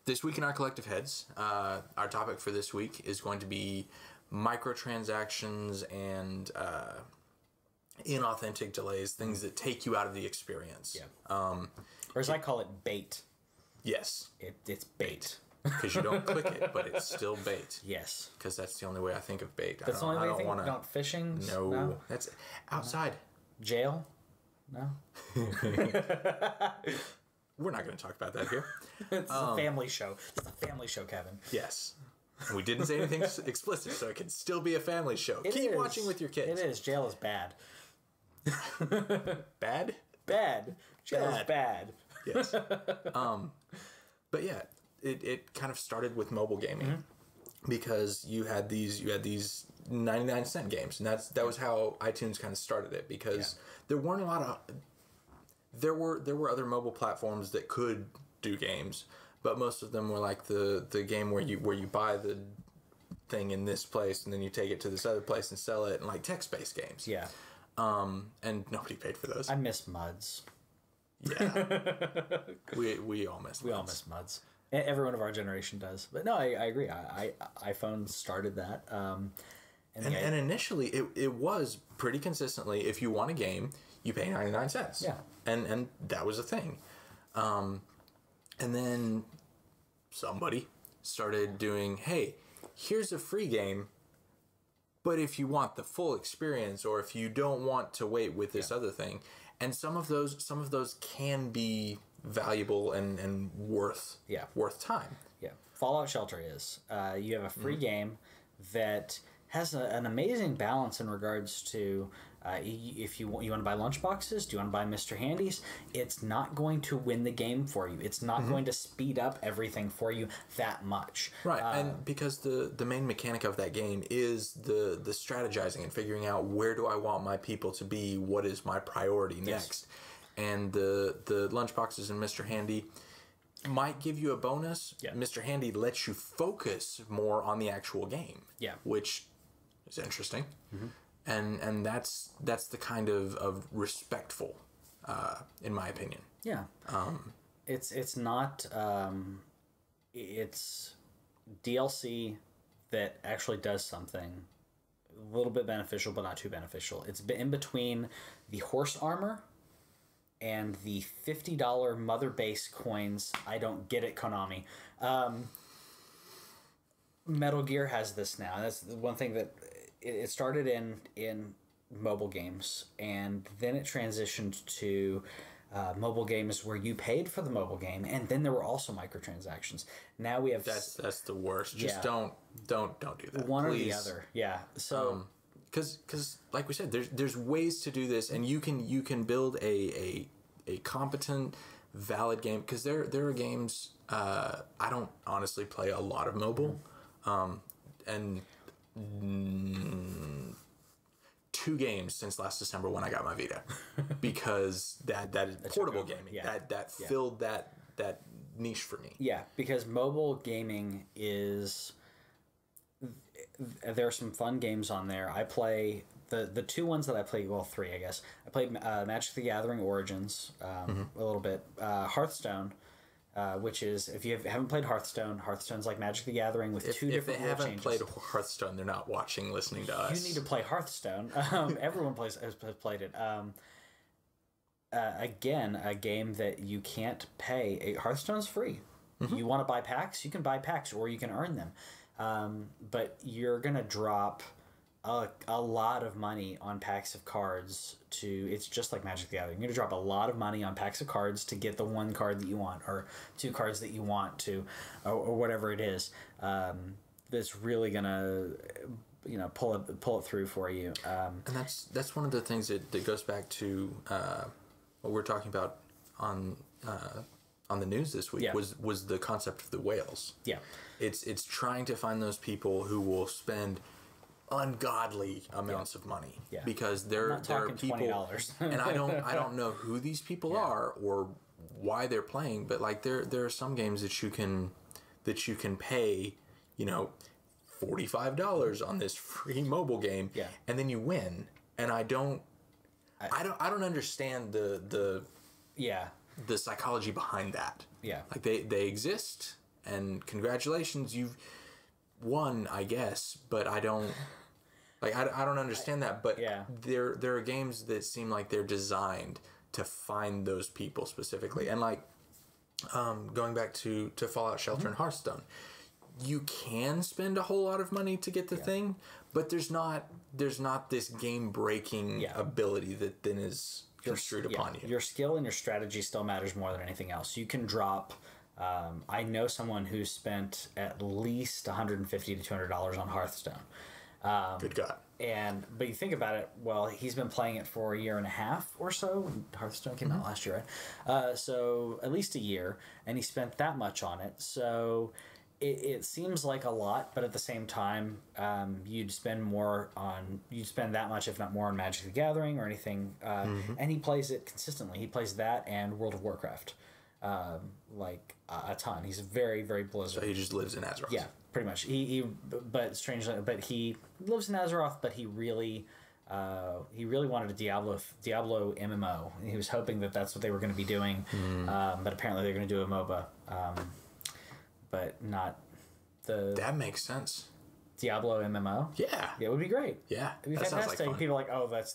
this week in our collective heads, our topic for this week is going to be microtransactions and inauthentic delays, things that take you out of the experience. Yeah. Or as I call it, bait. Yes. It's bait. Because you don't click it, but it's still bait. Yes. Because that's the only way I think of bait. That's the only way you think about fishing? No. That's outside. Jail? No. We're not going to talk about that here. It's a family show. It's a family show, Kevin. Yes. And we didn't say anything explicit, so it can still be a family show. Keep watching with your kids. It is. Jail is bad. Bad? Bad. Jail is bad. Yes. But yeah, it kind of started with mobile gaming because you had these 99-cent games, and that was how iTunes kind of started it, because there weren't a lot of there were other mobile platforms that could do games, but most of them were like the game where you buy the thing in this place and then you take it to this other place and sell it, and like text-based games. Yeah. And nobody paid for those. I miss MUDs. Yeah. we all miss MUDs. We all miss MUDs. Everyone of our generation does. But no, I agree. iPhone started that. And initially, it was pretty consistently, if you want a game, you pay 99 cents. Yeah. And that was a thing. And then somebody started doing, hey, here's a free game, but if you want the full experience, or if you don't want to wait with this other thing, and some of those can be valuable and worth time. Yeah. Fallout Shelter is. You have a free game that has an amazing balance in regards to if you want to buy lunchboxes, do you want to buy Mr. Handies? It's not going to win the game for you. It's not going to speed up everything for you that much. Right, and because the main mechanic of that game is the strategizing and figuring out, where do I want my people to be? What is my priority next? And the lunchboxes and Mr. Handy might give you a bonus. Yeah. Mr. Handy lets you focus more on the actual game. Yeah. Which is interesting. And that's the kind of respectful, in my opinion. Yeah. It's not it's DLC that actually does something a little bit beneficial, but not too beneficial. It's in between the horse armor and the $50 mother base coins. I don't get it, Konami. Metal Gear has this now. That's the one thing that it started in mobile games, and then it transitioned to mobile games where you paid for the mobile game, and then there were also microtransactions. Now we have that's the worst. Just don't do that. One please. or the other. Yeah. So because like we said, there's ways to do this, and you can build a competent, valid game, because there are games. I don't honestly play a lot of mobile, and 2 games since last December when I got my Vita, because that is portable gaming. Yeah. That filled that niche for me. Yeah, because mobile gaming is. There are some fun games on there. I play the 2 ones that I play. Well, 3, I guess. I played Magic the Gathering Origins a little bit. Hearthstone, which is, if you haven't played Hearthstone, Hearthstone's like Magic the Gathering with 2 different rule changes. If they haven't played Hearthstone, they're not watching, listening to us. You need to play Hearthstone. Everyone has played it. Again, a game that you can't pay. Hearthstone's free. You want to buy packs? You can buy packs, or you can earn them. But you're going to drop a lot of money on packs of cards it's just like Magic the Gathering. You're going to drop a lot of money on packs of cards to get the 1 card that you want, or 2 cards that you want to, or whatever it is. That's really going to, pull it through for you. And that's one of the things that goes back to what we're talking about on the news this week. Was the concept of the whales. Yeah. It's trying to find those people who will spend ungodly amounts of money, because there are people, $20. And I don't know who these people are or why they're playing, but like there are some games that you can pay, $45 on this free mobile game, and then you win. And I don't understand the psychology behind that. Yeah, like they exist, and congratulations, you've won, I guess. But I don't I don't understand that. But there are games that seem like they're designed to find those people specifically, and like going back to Fallout Shelter and Hearthstone, you can spend a whole lot of money to get the thing, but there's not this game breaking ability that then is construed upon you. Your skill and your strategy still matters more than anything else. You can drop. I know someone who spent at least $150 to $200 on Hearthstone. Good God. But you think about it, well, he's been playing it for a year and a half or so. Hearthstone came out last year, right? So at least a year, and he spent that much on it. So it seems like a lot, but at the same time, you'd spend that much, if not more, on Magic the Gathering or anything. And he plays it consistently. He plays that and World of Warcraft, like a ton. He's very, very Blizzard. So he just lives in Azeroth. Yeah, pretty much. But strangely, he lives in Azeroth, but he really wanted a Diablo MMO. He was hoping that that's what they were going to be doing, but apparently they're going to do a MOBA. But not the... That makes sense. Diablo MMO? Yeah. It would be great. Yeah. It would be fantastic. Like people are like, oh, that's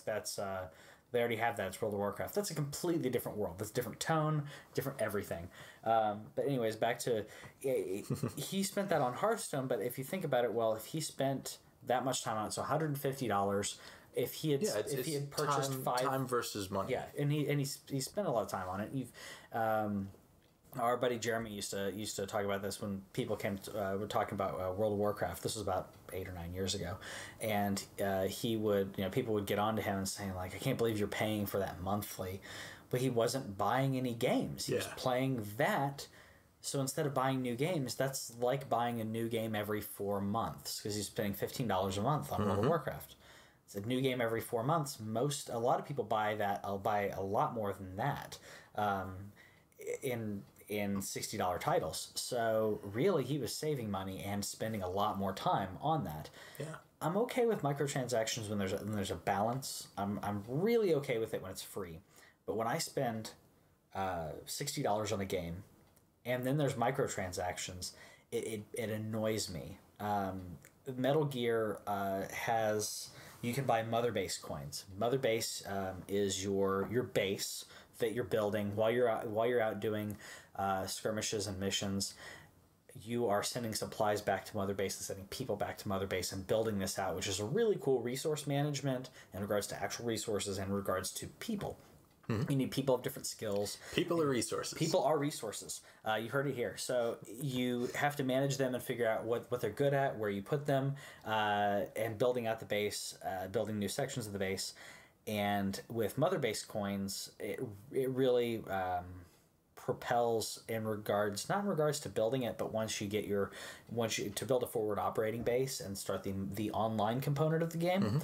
they already have that. It's World of Warcraft. That's a completely different world. That's a different tone, different everything. But anyways, back to... he spent that on Hearthstone, but if you think about it, well, if he spent that much time on it, so $150, if he had purchased time versus money. Yeah, and he spent a lot of time on it. Our buddy Jeremy used to talk about this when people were talking about World of Warcraft. This was about 8 or 9 years ago, and people would get onto him and saying like, I can't believe you're paying for that monthly, but he wasn't buying any games. He was playing that. So instead of buying new games, that's like buying a new game every 4 months, because he's spending $15 a month on World of Warcraft. It's a new game every 4 months. A lot of people buy that. I'll buy a lot more than that. In $60 titles. So really he was saving money and spending a lot more time on that. Yeah. I'm okay with microtransactions when there's a balance. I'm really okay with it when it's free. But when I spend $60 on a game and then there's microtransactions, it annoys me. Metal Gear you can buy Mother Base coins. Mother Base is your base that you're building while you're out doing skirmishes and missions. You are sending supplies back to Mother Base and sending people back to Mother Base and building this out, which is a really cool resource management in regards to actual resources and in regards to people. Mm-hmm. You need people of different skills. People are resources. People are resources. You heard it here. So you have to manage them and figure out what they're good at, where you put them, and building out the base, building new sections of the base. And with Mother Base coins, it really propels not in regards to building it, but once you to build a forward operating base and start the online component of the game,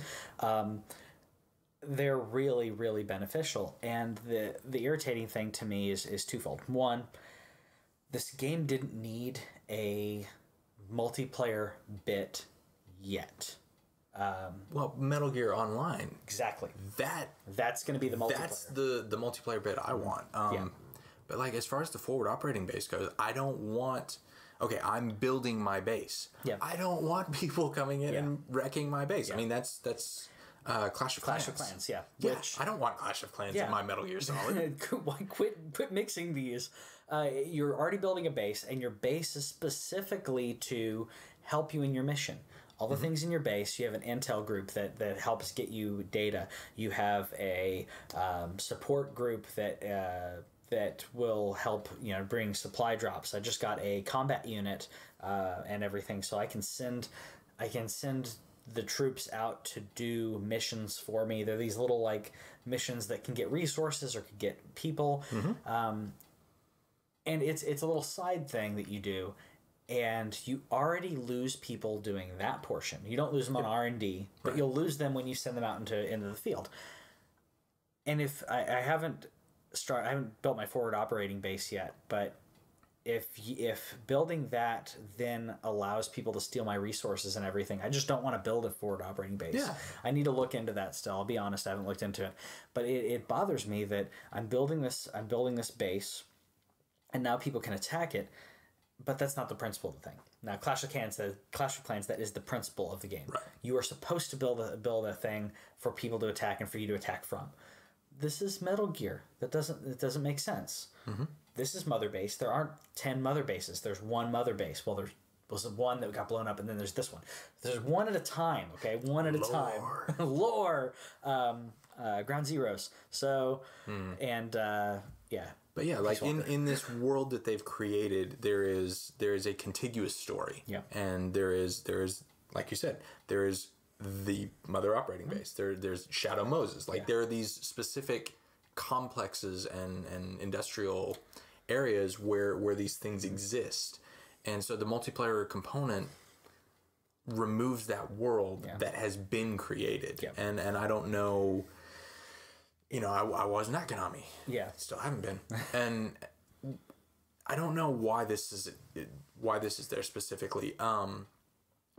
they're really, really beneficial. And the irritating thing to me is twofold. One, this game didn't need a multiplayer bit yet. Well, Metal Gear Online. Exactly. That's going to be the multiplayer. That's the multiplayer bit I want. But like as far as the forward operating base goes, I don't want... Okay, I'm building my base. Yeah. I don't want people coming in and wrecking my base. Yeah. I mean, that's Clash of Clans. Clash of Clans, yeah. Which, I don't want Clash of Clans in my Metal Gear Solid. Quit mixing these. You're already building a base, and your base is specifically to help you in your mission. All the things in your base, you have an intel group that helps get you data. You have a support group that will help bring supply drops. I just got a combat unit and everything, so I can send the troops out to do missions for me. They're these little missions that can get resources or can get people, and it's a little side thing that you do. And you already lose people doing that portion. You don't lose them on R&D, but you'll lose them when you send them out into the field. And if I haven't built my forward operating base yet, but if building that then allows people to steal my resources and everything, I just don't want to build a forward operating base. Yeah. I need to look into that still. I'll be honest, I haven't looked into it, but it bothers me that I'm building this base, and now people can attack it. But that's not the principle of the thing. Now, Clash of Clans, that is the principle of the game. Right. You are supposed to build a thing for people to attack and for you to attack from. This is Metal Gear. It doesn't make sense. Mm-hmm. This is Mother Base. There aren't 10 Mother Bases. There's one Mother Base. Well, there was one that got blown up, and then there's this one. There's one at a time, okay? One at a time. Lore. Ground Zeroes. So, and, yeah. But yeah, like in this world that they've created, there is a contiguous story. Yeah. And there is like you said, there is the Mother operating base. There's Shadow Moses. Like there are these specific complexes and industrial areas where these things exist. And so the multiplayer component removes that world that has been created. Yeah. And I don't know, I wasn't at Konami. Yeah. Still haven't been. And I don't know why this is there specifically.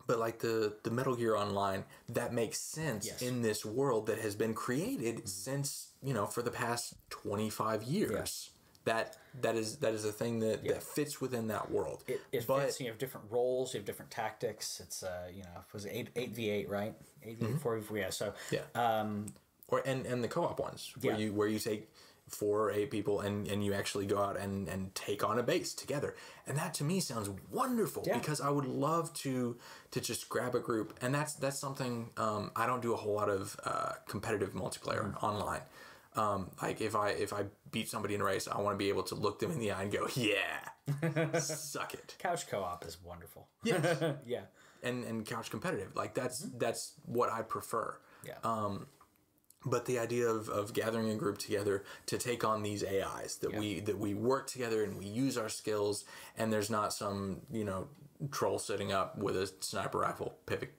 But like the Metal Gear Online, that makes sense in this world that has been created since, for the past 25 years. Yeah. That is a thing that fits within that world. It fits. You have different roles. You have different tactics. It's was it 8v8, right? 8v8, 4v4. Yeah. So and the co-op ones where you take 4 or 8 people and you actually go out and take on a base together. And that to me sounds wonderful because I would love to just grab a group. And that's something I don't do a whole lot of competitive multiplayer online. Like if I beat somebody in a race, I want to be able to look them in the eye and go, yeah, suck it. Couch co-op is wonderful. Yes. Yeah. And couch competitive. Like that's what I prefer. Yeah. But the idea of gathering a group together to take on these AIs that we work together and we use our skills, and there's not some troll sitting up with a sniper rifle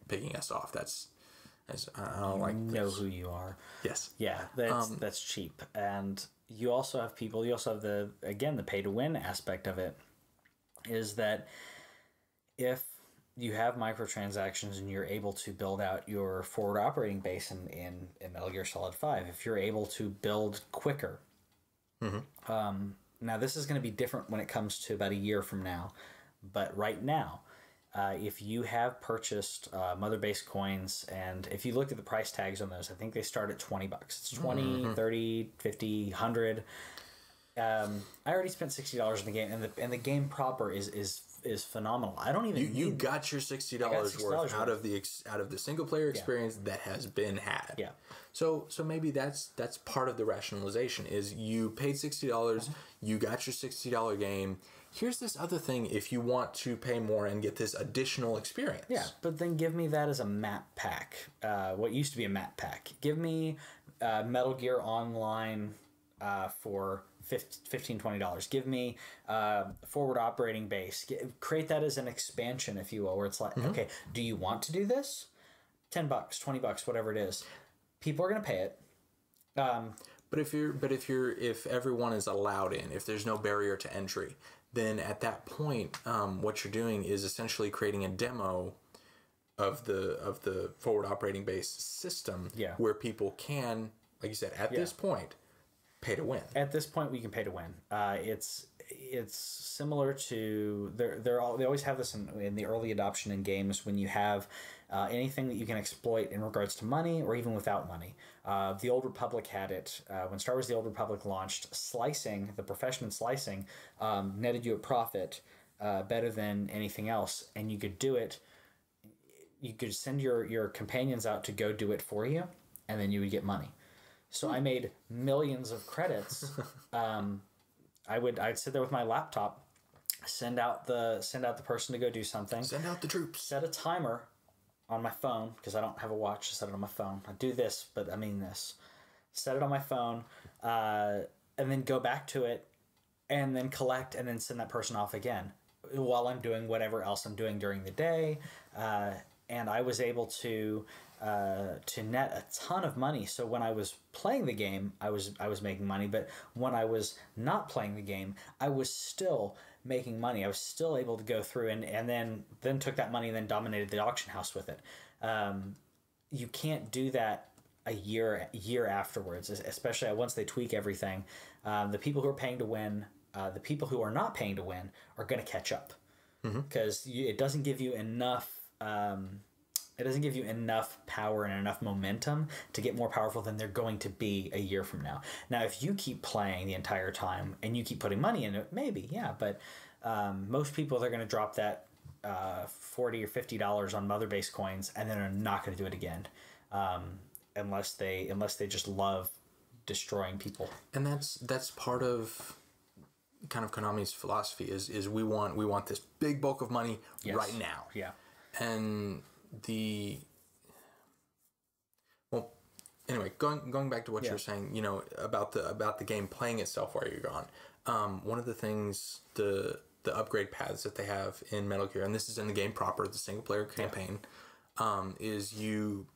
picking us off. I don't like this. Know who you are. Yes. Yeah, that's cheap. And you also have the pay to win aspect of it, is that if you have microtransactions and you're able to build out your forward operating base in Metal Gear Solid 5, if you're able to build quicker. Mm-hmm. Now, this is going to be different when it comes to about a year from now. But right now, if you have purchased Mother Base coins, and if you look at the price tags on those, I think they start at $20. It's 20, 30, 50, 100. I already spent $60 in the game, and the game proper is phenomenal. I don't even you got your $60 worth out of the single player experience that has been had. Yeah. So maybe that's part of the rationalization is you paid $60, you got your $60 game. Here's this other thing if you want to pay more and get this additional experience. Yeah, but then give me that as a map pack. What used to be a map pack. Give me Metal Gear Online for $15, $20. Give me forward operating base. Create that as an expansion, if you will, where it's like, okay, do you want to do this? $10, $20, whatever it is. People are going to pay it. But if everyone is allowed in, if there's no barrier to entry, then at that point, what you're doing is essentially creating a demo of the forward operating base system, where people can, like you said, at this point, pay to win. At this point, we can pay to win. It's similar to they always have this in the early adoption in games when you have anything that you can exploit in regards to money or even without money. The Old Republic had it when Star Wars: The Old Republic launched. Slicing, the profession in slicing, netted you a profit better than anything else, and you could do it. You could send your companions out to go do it for you, and then you would get money. So I made millions of credits. I'd sit there with my laptop, send out the person to go do something. Send out the troops. Set a timer on my phone because I don't have a watch. Set it on my phone. I do this, but I mean this. Set it on my phone, and then go back to it, and then collect, and then send that person off again while I'm doing whatever else I'm doing during the day. And I was able to net a ton of money. So when I was playing the game, I was making money. But when I was not playing the game, I was still making money. I was still able to go through and then took that money and then dominated the auction house with it. You can't do that a year afterwards, especially once they tweak everything. The people who are paying to win, the people who are not paying to win are going to catch up. because it doesn't give you enough. It doesn't give you enough power and enough momentum to get more powerful than they're going to be a year from now. Now, if you keep playing the entire time and you keep putting money into it, maybe, yeah. But most people, they're going to drop that $40 or $50 on Mother Base coins, and then are not going to do it again, unless they just love destroying people. And that's part of kind of Konami's philosophy is we want this big bulk of money right now. Yeah. And anyway, going back to what you were saying, you know, about the game playing itself while you're gone. One of the things, the upgrade paths that they have in Metal Gear, and this is in the game proper, the single player campaign, is you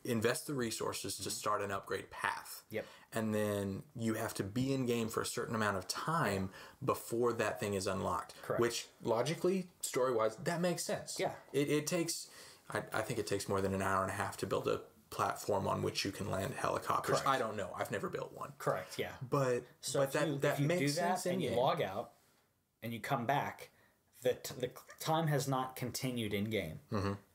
invest the resources to start an upgrade path. Yep. And then you have to be in game for a certain amount of time before that thing is unlocked. Correct. Which logically, story wise, that makes sense. Yeah. It takes, I think it takes more than an hour and a half to build a platform on which you can land helicopters. Correct. I don't know. I've never built one. Correct. Yeah. But that if you makes do that sense. and you log out and you come back, the time has not continued in game.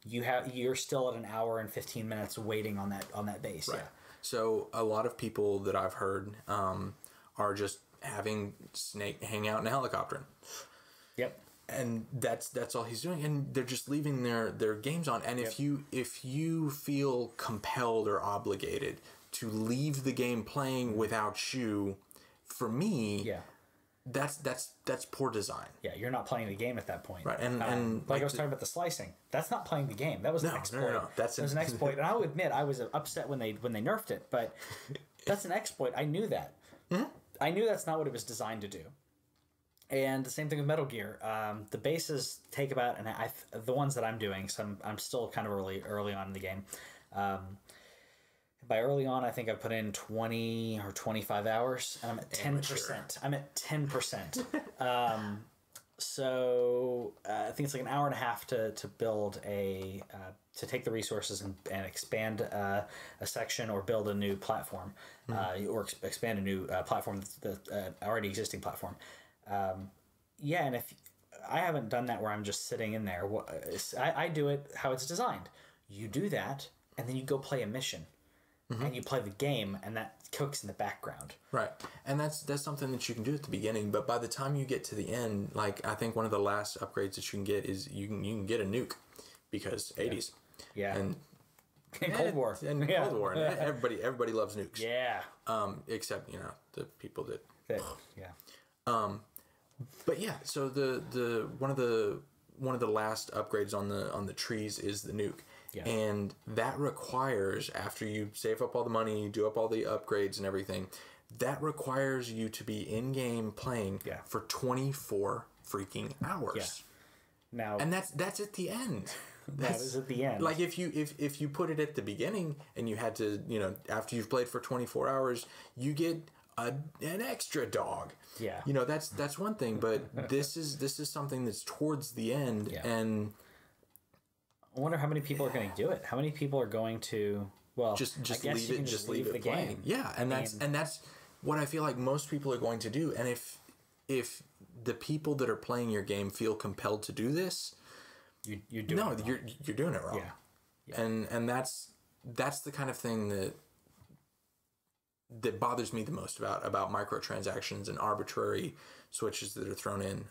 You're still at an hour and 15 minutes waiting on that base. Right. Yeah. So a lot of people that I've heard are just having Snake hang out in a helicopter. Yep. And that's all he's doing, and they're just leaving their games on. And if you feel compelled or obligated to leave the game playing without you, for me, that's poor design. Yeah, you're not playing the game at that point. Right, and like I was talking about the slicing, that's not playing the game. That was an exploit. No. That was an exploit, and I'll admit I was upset when they nerfed it, but that's an exploit. I knew that. I knew that's not what it was designed to do. And the same thing with Metal Gear. The bases take about, and the ones that I'm doing, so I'm still kind of early on in the game. By early on, I think I put in 20 or 25 hours, and I'm at 10%. I'm at 10%. So I think it's like an hour and a half to build to take the resources and expand a section or build a new platform, or expand a new platform, the already existing platform. And if I haven't done that where I'm just sitting in there, I do it how it's designed. You do that, and then you go play a mission, and you play the game, and that cooks in the background. Right, and that's something that you can do at the beginning. But by the time you get to the end, like I think one of the last upgrades that you can get is you can get a nuke, because 80s. Yeah. And Cold War. And Cold War. And everybody loves nukes. Yeah. Except the people that. Yeah. But yeah, so the one of the last upgrades on the trees is the nuke. Yeah. And that requires, after you save up all the money, you do up all the upgrades and everything, that requires you to be in game playing for 24 freaking hours. Yeah. Now, and that's at the end. That is at the end. Like if you put it at the beginning and you had to, after you've played for 24 hours, you get an extra dog. Yeah. That's one thing, but this is something that's towards the end. Yeah. And I wonder how many people are going to do it. How many people are going to just leave it playing. Yeah, and that's what I feel like most people are going to do. And if the people that are playing your game feel compelled to do this, you're doing it wrong. You're doing it wrong. Yeah. And that's the kind of thing that bothers me the most about microtransactions and arbitrary switches that are thrown in.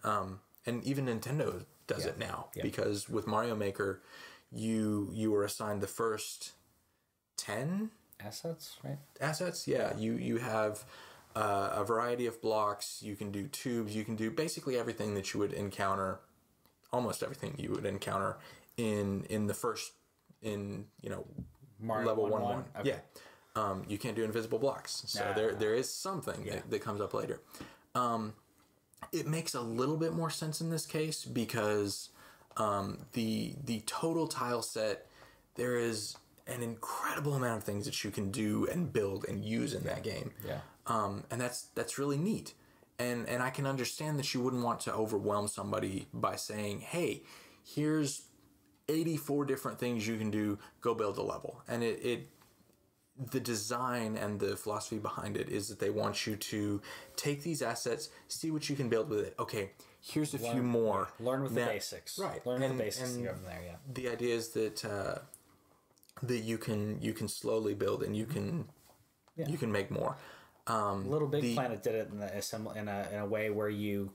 And even Nintendo does it now, because with Mario Maker, you were assigned the first 10 assets, right? Assets, yeah. You have a variety of blocks. You can do tubes. You can do basically everything that you would encounter, almost everything you would encounter in the first Mario level 1-1. Okay. Yeah. You can't do invisible blocks, so there is something that comes up later. It makes a little bit more sense in this case because the total tile set, there is an incredible amount of things that you can do and build and use in that game. Yeah. And that's really neat. And I can understand that you wouldn't want to overwhelm somebody by saying, hey, here's 84 different things you can do, go build a level. And the design and the philosophy behind it is that they want you to take these assets, see what you can build with it. Okay, here's a few more. Learn with the basics. Right. Learn with the basics and go from there, yeah. The idea is that that you can slowly build and you can make more. Little Big Planet did it in a way where you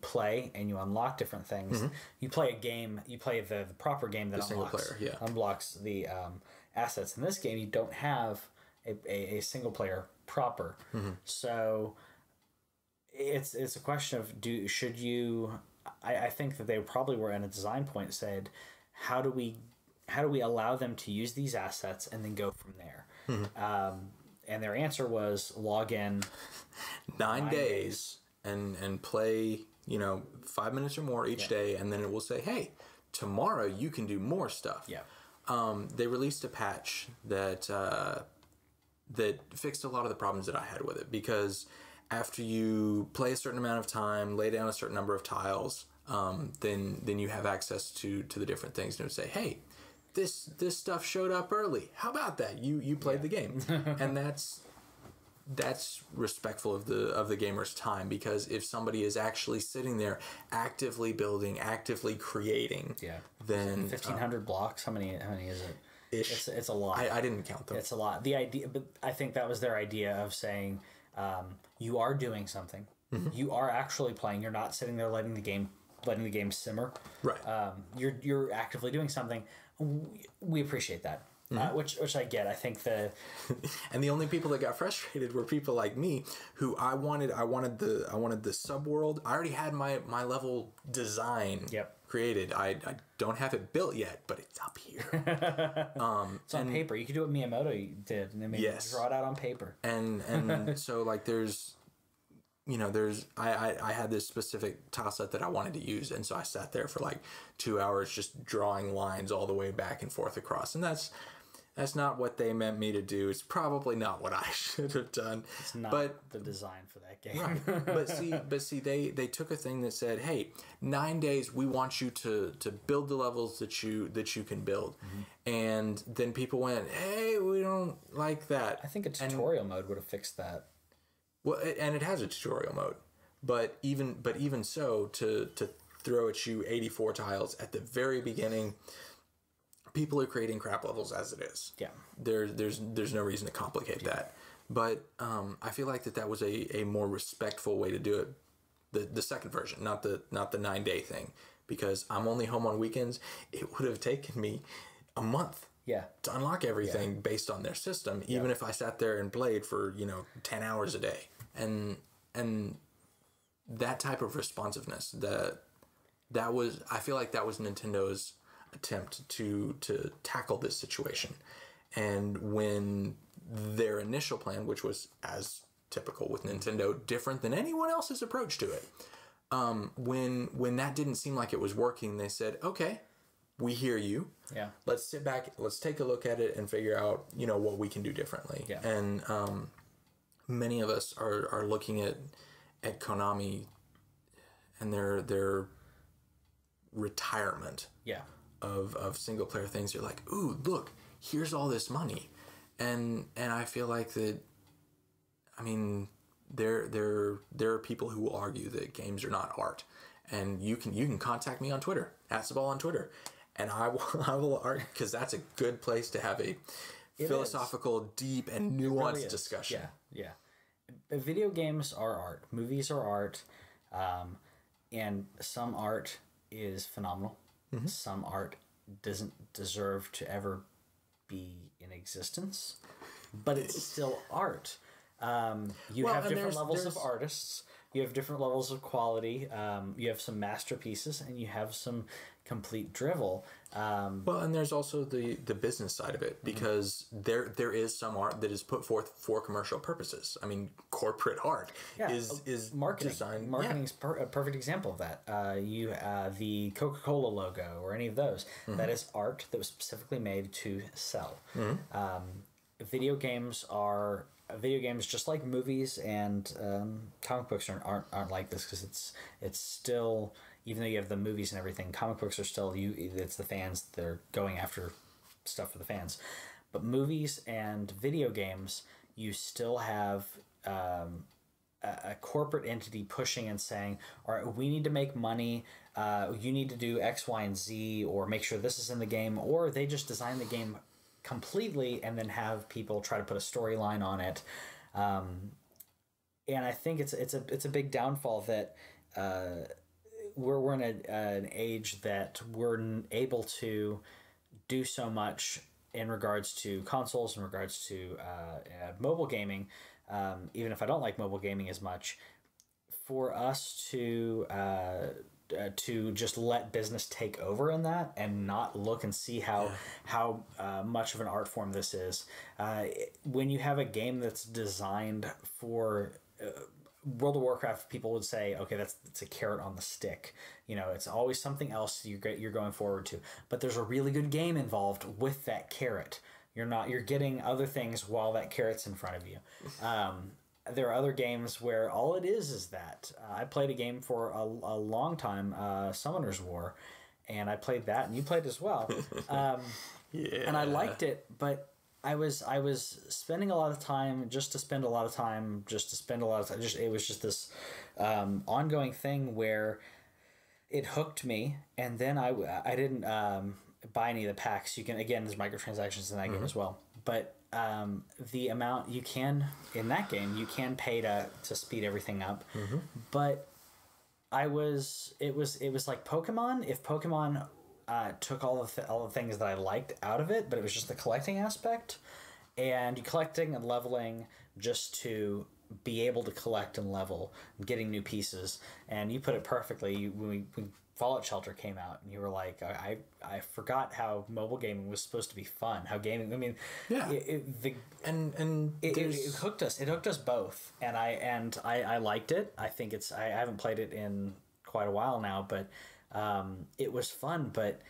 play and you unlock different things. You play a game. You play the proper game that unlocks the assets. In this game, you don't have a single player proper. So it's a question of should you? I think that they probably were at a design point said, how do we allow them to use these assets and then go from there. And their answer was log in 9 days and play, 5 minutes or more each day, and then it will say, hey, tomorrow you can do more stuff. Yeah. They released a patch that fixed a lot of the problems that I had with it, because after you play a certain amount of time, lay down a certain number of tiles, then you have access to the different things, and it would say, hey, this stuff showed up early. How about that? You played the game. And that's respectful of the gamer's time, because if somebody is actually sitting there actively building, actively creating, then 1,500 blocks. How many is it? Ish. It's a lot. I didn't count them. It's a lot. The idea, but I think that was their idea of saying, you are doing something. You are actually playing. You're not sitting there letting the game simmer. Right. You're actively doing something. We appreciate that. Which I get. I think and the only people that got frustrated were people like me, who I wanted the subworld. I already had my level design created. I don't have it built yet, but it's up here. It's on paper. You could do what Miyamoto did, and then draw it out on paper. And so like there's I had this specific tile set that I wanted to use, and so I sat there for like 2 hours just drawing lines all the way back and forth across, and that's not what they meant me to do. It's probably not what I should have done. It's not the design for that game. Right. But see, they took a thing that said, hey, 9 days, we want you to build the levels that you can build. And then people went, hey, we don't like that. I think a tutorial mode would have fixed that. Well, and it has a tutorial mode, but even so, to throw at you 84 tiles at the very beginning, people are creating crap levels as it is. Yeah, there's no reason to complicate that. But I feel like that was a more respectful way to do it. The second version, not the 9 day thing, because I'm only home on weekends. It would have taken me a month. To unlock everything based on their system, even if I sat there and played for 10 hours a day, and that type of responsiveness, that was, I feel like that was Nintendo's attempt to tackle this situation. And when their initial plan, which was, as typical with Nintendo, different than anyone else's approach to it, when that didn't seem like it was working, they said, okay, we hear you. Yeah. Let's sit back. Let's take a look at it and figure out, what we can do differently. Yeah. And many of us are looking at Konami and their retirement. Of single player things. You're like, ooh, look, here's all this money, and I feel like that. I mean, there are people who will argue that games are not art, and you can contact me on Twitter, @Sabal on Twitter. And I will argue, because that's a good place to have a philosophical, deep, and nuanced really discussion. Yeah. Video games are art. Movies are art. And some art is phenomenal. Some art doesn't deserve to ever be in existence. But it's still art. You have different levels of artists. You have different levels of quality. You have some masterpieces, and you have some complete drivel. And there's also the business side of it, because there is some art that is put forth for commercial purposes. I mean, corporate art is marketing. Designed. Marketing's a perfect example of that. The Coca-Cola logo or any of those, that is art that was specifically made to sell. Video games, just like movies and comic books, aren't like this, because it's still, even though you have the movies and everything, comic books are still it's the fans. They're going after stuff for the fans, But movies and video games, you still have a corporate entity pushing and saying, all right, we need to make money. You need to do X, Y, and Z, or make sure this is in the game. Or they just design the game completely and then have people try to put a storyline on it. And I think it's a big downfall that we're in an age that we're able to do so much in regards to consoles, in regards to mobile gaming, even if I don't like mobile gaming as much, for us to just let business take over in that and not look and see how much of an art form this is. When you have a game that's designed for World of Warcraft, people would say, okay, it's a carrot on the stick. You know, it's always something else you're going forward to. But there's a really good game involved with that carrot. You're getting other things while that carrot's in front of you. There are other games where all it is that. I played a game for a long time, Summoner's War, and I played that, and you played as well. Yeah. And I liked it, but I was spending a lot of time just to spend a lot of time, it was just this ongoing thing where it hooked me, and then I didn't buy any of the packs. You can, again, there's microtransactions in that game as well, but the amount you can in that game, you can pay to speed everything up. But it was like Pokemon. If Pokemon took all the things that I liked out of it, but it was just the collecting aspect, and you collecting and leveling just to be able to collect and level, getting new pieces. And you put it perfectly when Fallout Shelter came out, and you were like, I forgot how mobile gaming was supposed to be fun. How gaming, I mean, yeah, it hooked us. It hooked us both, and I liked it. I think I haven't played it in quite a while now, but it was fun. But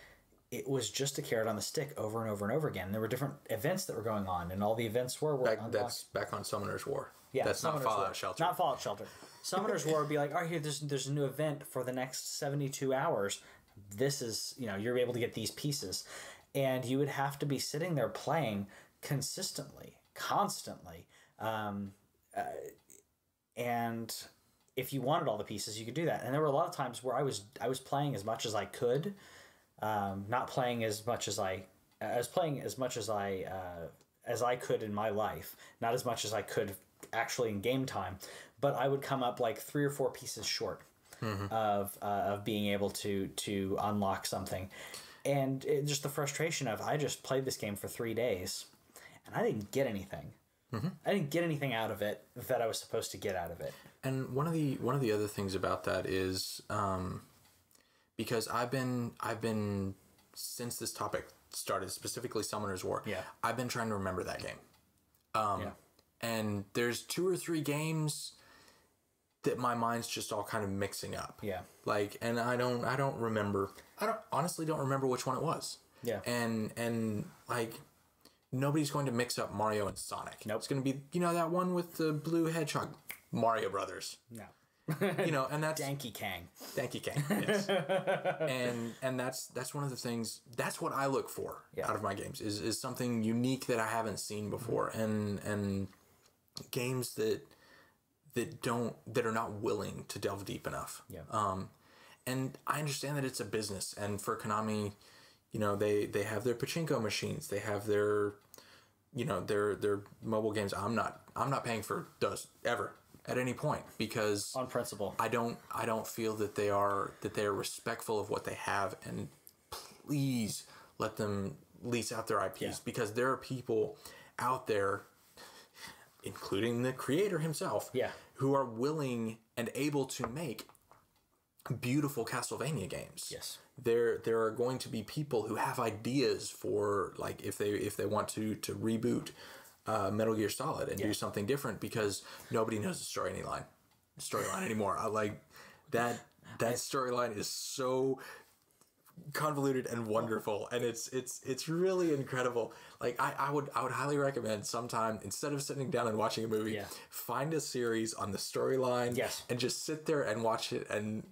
it was just a carrot on the stick over and over and over again. There were different events that were going on, and all the events were that's back on Summoner's War. Yeah, that's Summoner's not Fallout War. Shelter. Not Fallout Shelter. Summoner's War would be like, all right, here, there's a new event for the next 72 hours. This is, you're able to get these pieces. And you would have to be sitting there playing consistently, constantly. And if you wanted all the pieces, you could do that. And there were a lot of times where I was playing as much as I could, not playing as much as I was playing as much as I could in my life, not as much as I could actually in game time, but I would come up like 3 or 4 pieces short of being able to unlock something. And just the frustration of, I just played this game for 3 days and I didn't get anything. I didn't get anything out of it that I was supposed to get out of it. And one of the other things about that is because I've been since this topic started, specifically Summoner's War, I've been trying to remember that game. And there's 2 or 3 games that my mind's just all kind of mixing up. Yeah. Like, and I honestly don't remember which one it was. Yeah. And like, nobody's going to mix up Mario and Sonic. Nope. It's going to be, that one with the blue hedgehog, Mario Brothers. No. And that's Danky Kang. Danky Kang, yes. and that's one of the things, that's what I look for out of my games is something unique that I haven't seen before, and games that are not willing to delve deep enough. Yeah. And I understand that it's a business, and for Konami, they have their pachinko machines, they have their their mobile games. I'm not paying for those ever. At any point, because on principle, I don't feel that they are respectful of what they have, and please let them lease out their IPs, because there are people out there, including the creator himself, who are willing and able to make beautiful Castlevania games. Yes, there are going to be people who have ideas for, like, if they want to reboot Metal Gear Solid and do something different, because nobody knows the storyline anymore. I like that storyline is so convoluted and wonderful, and it's really incredible. Like, I would highly recommend sometime, instead of sitting down and watching a movie, find a series on the storyline, and just sit there and watch it and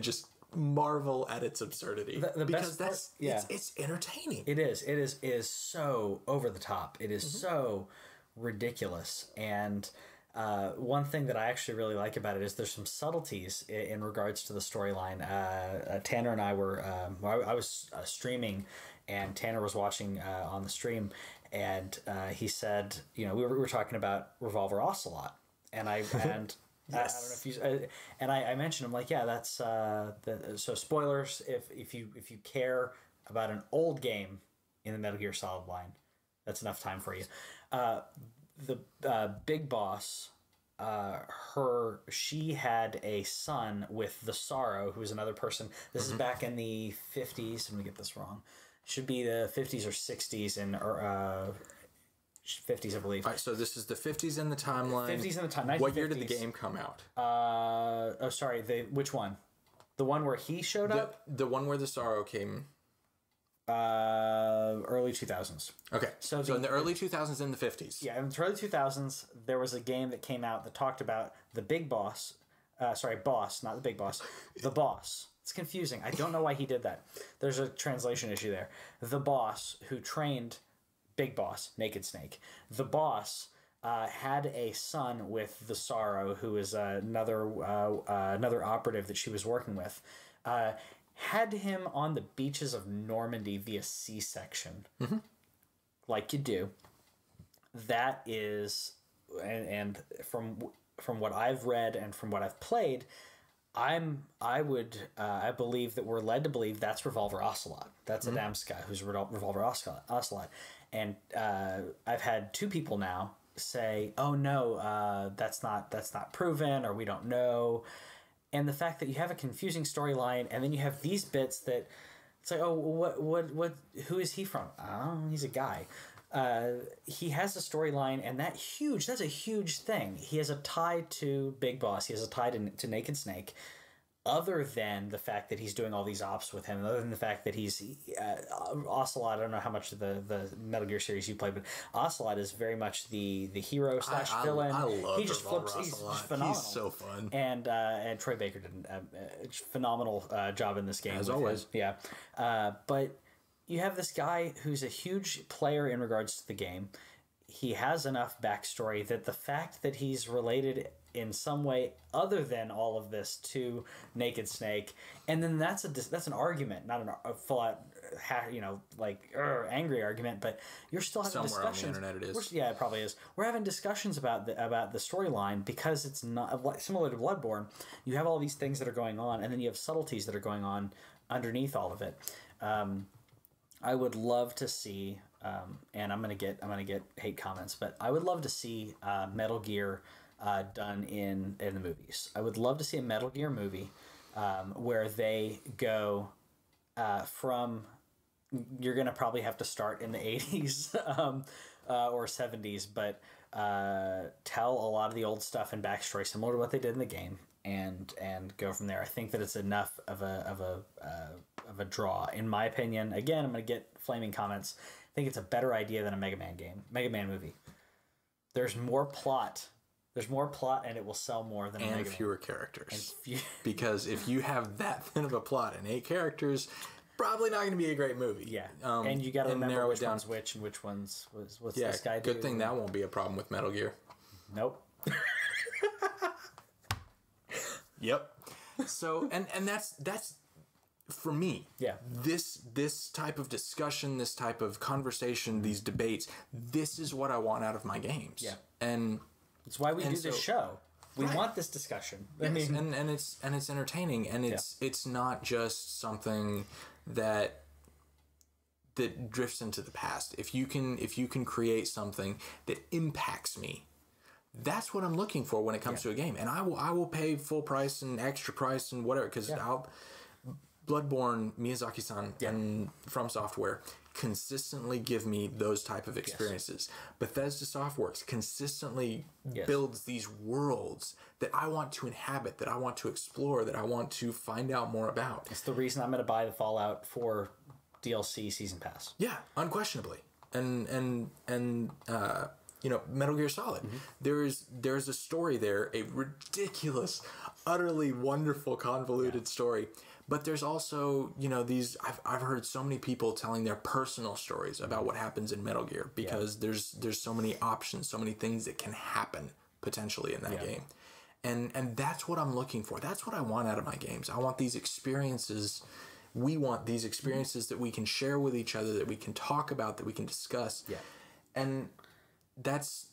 just marvel at its absurdity because it's entertaining. It is so over the top. It is so ridiculous. And one thing that I actually really like about it is there's some subtleties in regards to the storyline. Tanner and I were I was streaming, and Tanner was watching on the stream, and he said, we were talking about Revolver Ocelot, and I and yes. I don't know if you and I mentioned, I'm like, yeah, that's so spoilers if you care about an old game in the Metal Gear Solid line, that's enough time for you. The big boss, she had a son with the Sorrow, who's another person. This is back in the 50s. I'm gonna get this wrong. Should be the 50s or 60s and 50s, I believe. All right, so this is the 50s in the timeline. 50s in the timeline. What year did the game come out? Which one? The one where he showed up? The one where the Sorrow came. Early 2000s. Okay, so in the early 2000s, in the 50s. Yeah, in the early 2000s, there was a game that came out that talked about the big boss. Boss, not the big boss. The boss. It's confusing. I don't know why he did that. There's a translation issue there. The boss who trained Big Boss, Naked Snake. The boss had a son with the Sorrow, who is another operative that she was working with. Had him on the beaches of Normandy via C-section, like you do. That is, and from what I've read and from what I've played, I believe that we're led to believe that's Revolver Ocelot. That's Adamska, who's Revolver Ocelot. And I've had two people now say, "Oh no, that's not proven, or we don't know." And the fact that you have a confusing storyline, and then you have these bits that it's like, oh, what? Who is he from? Oh, he's a guy. He has a storyline, and that's a huge thing. He has a tie to Big Boss. He has a tie to Naked Snake. Other than the fact that he's doing all these ops with him, and other than the fact that he's Ocelot, I don't know how much of the Metal Gear series you played, but Ocelot is very much the hero / villain. I love he just flips. He's just phenomenal. He's so fun. And Troy Baker did a phenomenal job in this game, as always. Yeah, but you have this guy who's a huge player in regards to the game. He has enough backstory that the fact that he's related in some way other than all of this to Naked Snake, and then that's an argument, not a full out angry argument, but you're still having somewhere discussions. On the internet it is. Yeah, it probably is. We're having discussions about the storyline because it's not similar to Bloodborne. You have all these things that are going on, and then you have subtleties that are going on underneath all of it. I would love to see, and I'm gonna get hate comments, but I would love to see Metal Gear done in the movies. I would love to see a Metal Gear movie where they go from. You're gonna probably have to start in the 80s or 70s, but tell a lot of the old stuff and backstory similar to what they did in the game, and go from there. I think that it's enough of a draw, in my opinion. Again, I'm gonna get flaming comments. I think it's a better idea than a Mega Man movie. There's more plot, and it will sell more than a Mega Man. And fewer characters. Because if you have that thin of a plot and 8 characters, probably not going to be a great movie. Yeah, and you got to remember which one's which and which one's what's this guy do. Good thing that won't be a problem with Metal Gear. Nope. Yep. So and that's for me. Yeah. This type of discussion, this type of conversation, these debates, this is what I want out of my games. Yeah. And it's why we do this show. We want this discussion. Yes, I mean, and it's entertaining, and it's not just something that drifts into the past. If you can create something that impacts me, that's what I'm looking for when it comes to a game, and I will pay full price and extra price and whatever, because Bloodborne, Miyazaki-san, and From Software consistently give me those type of experiences. Bethesda Softworks consistently builds these worlds that I want to inhabit, that I want to explore, that I want to find out more about. It's the reason I'm going to buy the Fallout 4 DLC season pass. Yeah, unquestionably. And Metal Gear Solid. Mm-hmm. There's a story there, a ridiculous, utterly wonderful, convoluted story. But there's also, you know, these, I've heard so many people telling their personal stories about what happens in Metal Gear, because there's so many options, so many things that can happen potentially in that game. And that's what I'm looking for. That's what I want out of my games. I want these experiences. We want these experiences that we can share with each other, that we can talk about, that we can discuss. Yeah. And that's,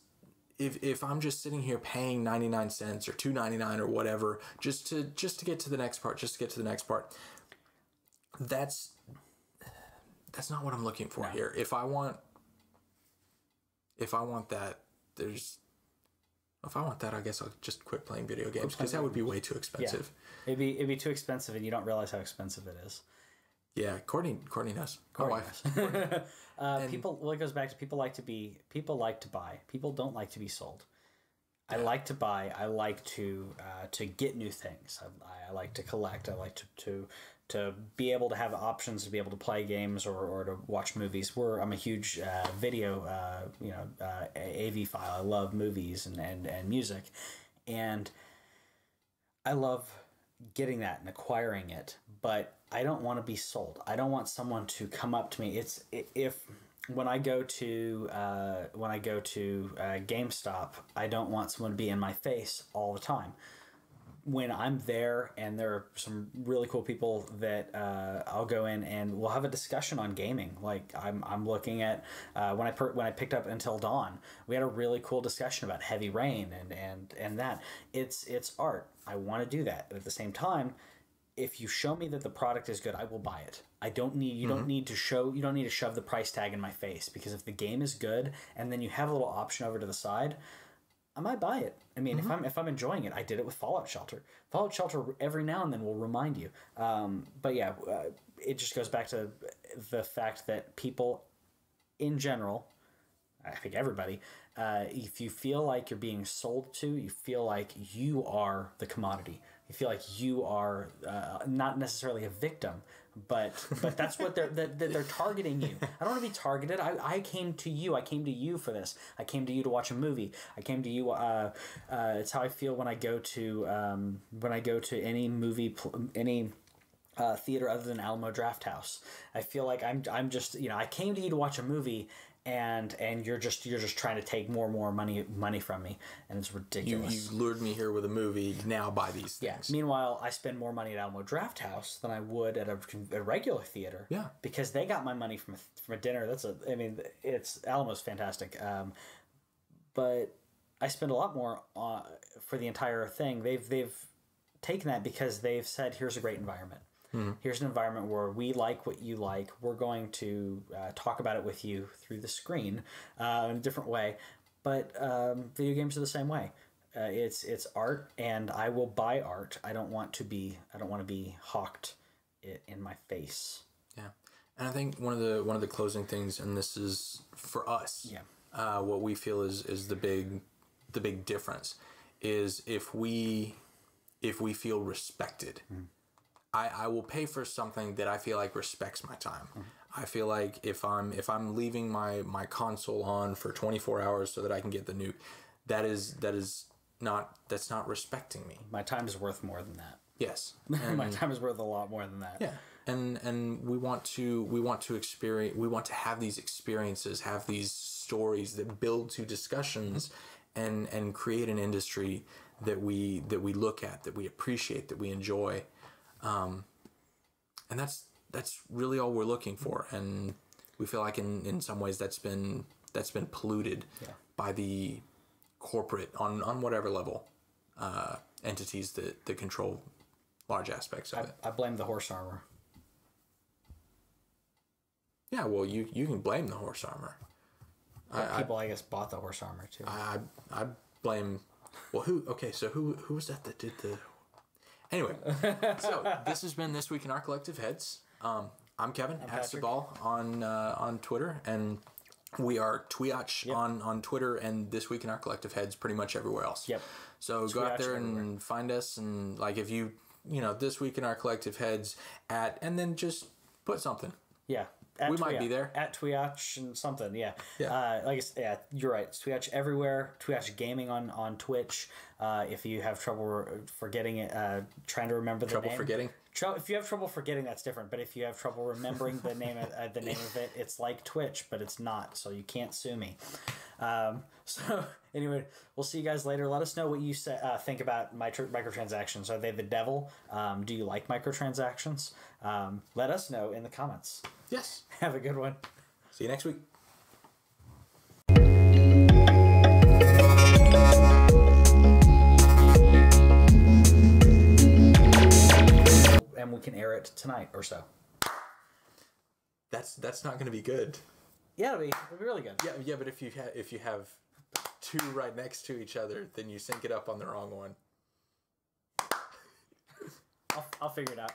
if I'm just sitting here paying 99 cents or $2.99 or whatever just to get to the next part, that's not what I'm looking for here. If I want that, I guess I'll just quit playing video games, because that would be way too expensive. Yeah. It'd be too expensive, and you don't realize how expensive it is. Yeah, Courtney knows. My wife. People. Well, it goes back to people like to buy. People don't like to be sold. I like to buy. I like to get new things. I like to collect. I like to be able to have options to be able to play games or to watch movies. I'm a huge video AV file. I love movies and music, and I love getting that and acquiring it, but I don't want to be sold. I don't want someone to come up to me. When I go to GameStop, I don't want someone to be in my face all the time. When I'm there and there are some really cool people that I'll go in and we'll have a discussion on gaming. Like I'm looking at when I picked up Until Dawn, we had a really cool discussion about Heavy Rain and that. It's art. I want to do that. But at the same time, if you show me that the product is good, I will buy it. You don't need to shove the price tag in my face, because if the game is good and then you have a little option over to the side, I might buy it. I mean, if I'm enjoying it, I did it with Fallout Shelter. Fallout Shelter every now and then will remind you. But yeah, it just goes back to the fact that people, in general, I think everybody, if you feel like you're being sold to, you feel like you are the commodity. You feel like you are not necessarily a victim, but that's what they're targeting you. I don't want to be targeted. I came to you. I came to you for this. I came to you to watch a movie. I came to you. It's how I feel when I go to any movie, any theater other than Alamo Drafthouse. I feel like I'm just, I came to you to watch a movie. And you're just trying to take more and more money from me, and it's ridiculous. You lured me here with a movie. Now buy these things. Yeah. Meanwhile, I spend more money at Alamo Drafthouse than I would at a regular theater. Yeah. Because they got my money from a dinner. It's Alamo's fantastic. But I spend a lot more for the entire thing. They've taken that because they've said, here's a great environment. Mm-hmm. Here's an environment where we like what you like. We're going to talk about it with you through the screen in a different way. But video games are the same way. It's art, and I will buy art. I don't want to be hawked in my face. Yeah, and I think one of the closing things, and this is for us. Yeah. What we feel is the big difference is if we feel respected. Mm-hmm. I will pay for something that I feel like respects my time. Mm-hmm. I feel like if I'm leaving my console on for 24 hours so that I can get the nuke, that's not respecting me. My time is worth more than that. Yes. My time is worth a lot more than that. Yeah. And we want to experience, we want to have these experiences, have these stories that build to discussions and create an industry that we look at, that we appreciate, that we enjoy. And that's really all we're looking for, and we feel like in some ways that's been polluted by the corporate on whatever level entities that control large aspects of it. I blame the horse armor. Yeah, well, you can blame the horse armor. People, I guess, bought the horse armor too. I blame. Well, who was that did the? Anyway, so this has been This Week in Our Collective Heads. I'm Kevin, at Sabal on Twitter, and we are TWIOCH on Twitter, and This Week in Our Collective Heads pretty much everywhere else. Yep. So go out there and find us, and like if you This Week in Our Collective Heads and then just put something. Yeah. we might be there at TWIOCH and something. Yeah. Yeah. Like I said, yeah, you're right. It's TWIOCH everywhere. TWIOCH Gaming on Twitch. If you have trouble forgetting it, trying to remember the name. If you have trouble forgetting, that's different. But if you have trouble remembering the name of it, it's like Twitch, but it's not. So you can't sue me. So anyway, we'll see you guys later. Let us know what you think about microtransactions. Are they the devil? Do you like microtransactions? Let us know in the comments. Yes. Have a good one. See you next week. And we can air it tonight or so. That's not going to be good. Yeah, it'll be really good. Yeah, but if you have two right next to each other, then you sync it up on the wrong one. I'll figure it out.